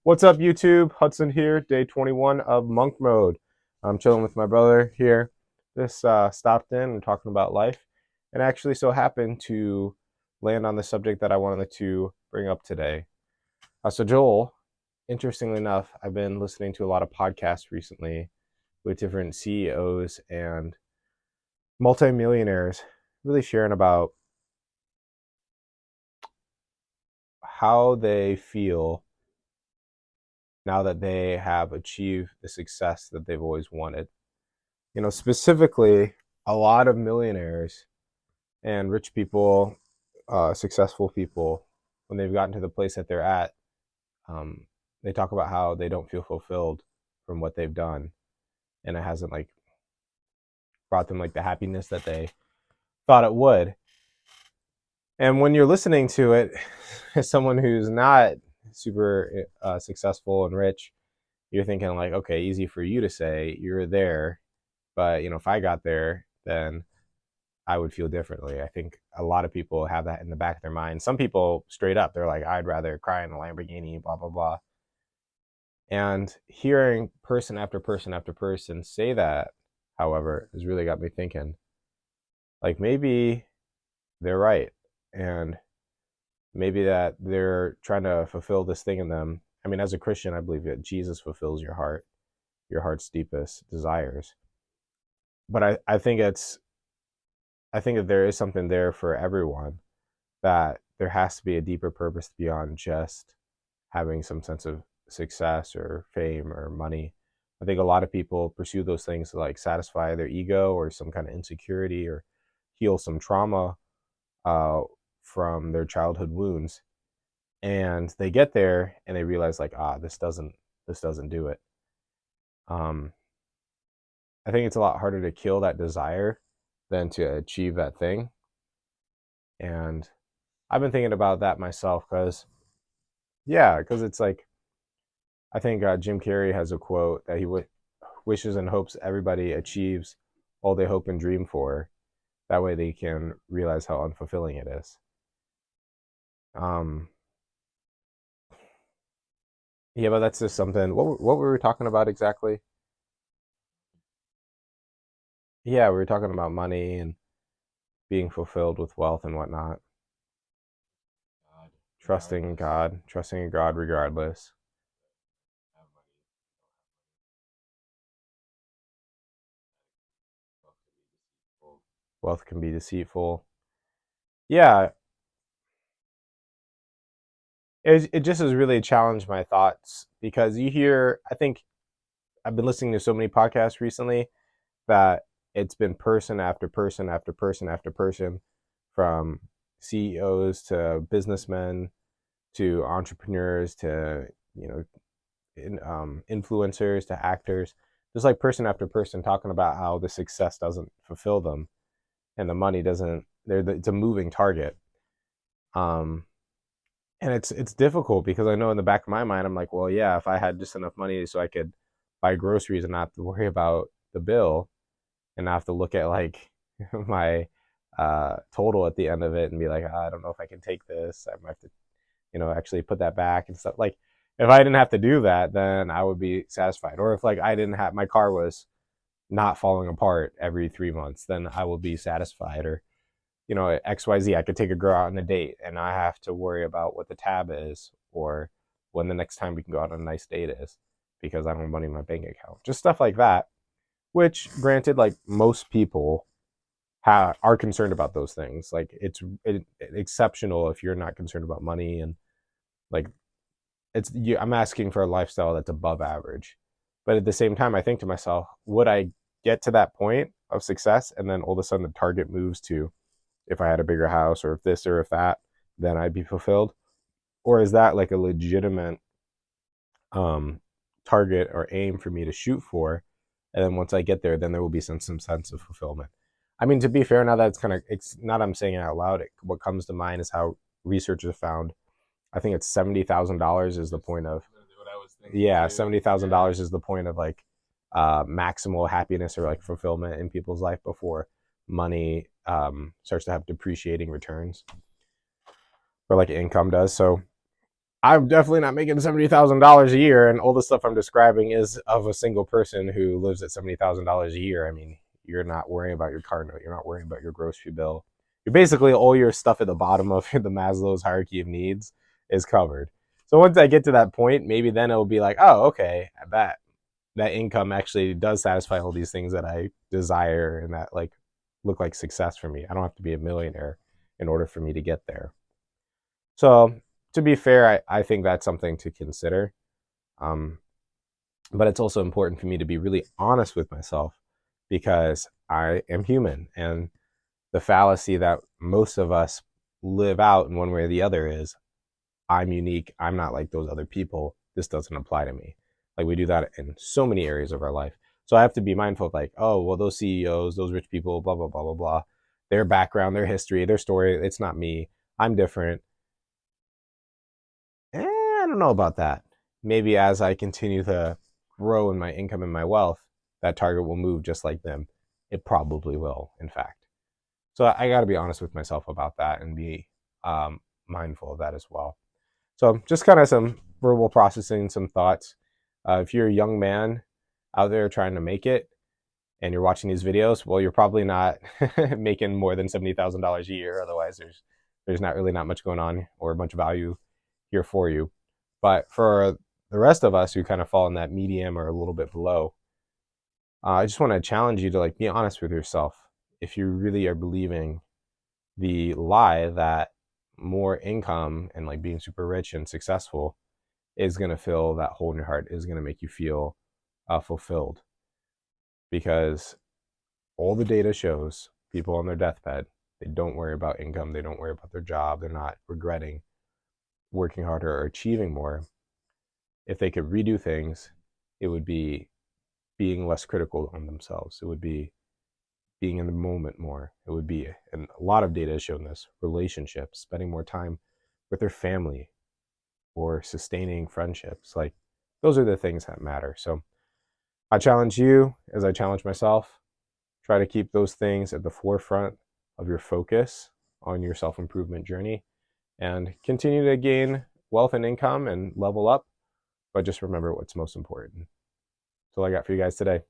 What's up, YouTube? Hudson here, day 21 of Monk Mode. I'm chilling with my brother here. Just stopped in and talking about life, and actually so happened to land on the subject that I wanted to bring up today. So, Joel, interestingly enough, I've been listening to a lot of podcasts recently with different CEOs and multimillionaires really sharing about how they feel now that they have achieved the success that they've always wanted. Specifically, a lot of millionaires and rich people, successful people, when they've gotten to the place that they're at, um, they talk about how they don't feel fulfilled from what they've done, and it hasn't like brought them like the happiness that they thought it would. And when you're listening to it, as someone who's not super successful and rich, you're thinking like, okay, easy for you to say, you're there, but if I got there, then I would feel differently. I think a lot of people have that in the back of their mind. Some people straight up, they're like, I'd rather cry in a Lamborghini, blah, blah, blah. And hearing person after person after person say that, however, has really got me thinking, like maybe they're right. And maybe that they're trying to fulfill this thing in them. I mean, as a Christian, I believe that Jesus fulfills your heart's deepest desires. But I think that there is something there for everyone, that there has to be a deeper purpose beyond just having some sense of success or fame or money. I think a lot of people pursue those things to like satisfy their ego or some kind of insecurity or heal some trauma uh, from their childhood wounds. And they get there and they realize like, this doesn't do it. Um, I think it's a lot harder to kill that desire than to achieve that thing. And I've been thinking about that myself because it's like, I think Jim Carrey has a quote that he wishes and hopes everybody achieves all they hope and dream for. That way they can realize how unfulfilling it is. Um, yeah, but that's just something. What were we talking about exactly? Yeah, we were talking about money and being fulfilled with wealth and whatnot. Trusting in God regardless. Wealth can be deceitful. Yeah, it just has really challenged my thoughts because I think I've been listening to so many podcasts recently that it's been person after person after person after person, from CEOs to businessmen to entrepreneurs to influencers to actors, just like person after person talking about how the success doesn't fulfill them and the money doesn't. It's a moving target. Um, and it's difficult because I know in the back of my mind I'm like, well, yeah, if I had just enough money so I could buy groceries and not have to worry about the bill and not have to look at like my total at the end of it and be like, I don't know if I can take this. I might have to, actually put that back and stuff. Like if I didn't have to do that, then I would be satisfied. Or if like I didn't have my car was not falling apart every 3 months, then I will be satisfied. Or XYZ, I could take a girl out on a date and I have to worry about what the tab is or when the next time we can go out on a nice date is because I don't have money in my bank account. Just stuff like that, which granted, like most people are concerned about those things. Like exceptional if you're not concerned about money, and like I'm asking for a lifestyle that's above average. But at the same time, I think to myself, would I get to that point of success and then all of a sudden the target moves to, if I had a bigger house or if this or if that, then I'd be fulfilled? Or is that like a legitimate um, target or aim for me to shoot for? And then once I get there, then there will be some sense of fulfillment. I mean, to be fair, now that it's not I'm saying it out loud, what comes to mind is how researchers found, I think it's $70,000 is the point of, yeah, $70,000 is the point of like maximal happiness or like fulfillment in people's life before money starts to have depreciating returns or like income does. So I'm definitely not making $70,000 a year, and all the stuff I'm describing is of a single person who lives at $70,000 a year. I mean, you're not worrying about your car note, you're not worrying about your grocery bill. You're basically all your stuff at the bottom of the Maslow's hierarchy of needs is covered. So once I get to that point, maybe then it'll be like, oh, okay, I bet that income actually does satisfy all these things that I desire and that like look like success for me. I don't have to be a millionaire in order for me to get there. So to be fair, I think that's something to consider. Um, but it's also important for me to be really honest with myself because I am human. And the fallacy that most of us live out in one way or the other is I'm unique. I'm not like those other people. This doesn't apply to me. Like we do that in so many areas of our life. So I have to be mindful of like, oh, well, those CEOs, those rich people, blah, blah, blah, blah, blah, their background, their history, their story, it's not me. I'm different. I don't know about that. Maybe as I continue to grow in my income and my wealth, that target will move just like them. It probably will, in fact. So I got to be honest with myself about that and be mindful of that as well. So just kind of some verbal processing, some thoughts. If you're a young man out there trying to make it and you're watching these videos, well, you're probably not making more than $70,000 a year. Otherwise, there's not really not much going on or a bunch of value here for you. But for the rest of us who kind of fall in that medium or a little bit below, I just want to challenge you to like be honest with yourself. If you really are believing the lie that more income and like being super rich and successful is going to fill that hole in your heart, is going to make you feel fulfilled, because all the data shows people on their deathbed, they don't worry about income, they don't worry about their job, they're not regretting working harder or achieving more. If they could redo things, it would be being less critical on themselves. It would be being in the moment more. It would be, and a lot of data has shown this, relationships, spending more time with their family or sustaining friendships. Like those are the things that matter. So I challenge you as I challenge myself, try to keep those things at the forefront of your focus on your self-improvement journey and continue to gain wealth and income and level up. But just remember what's most important. That's all I got for you guys today.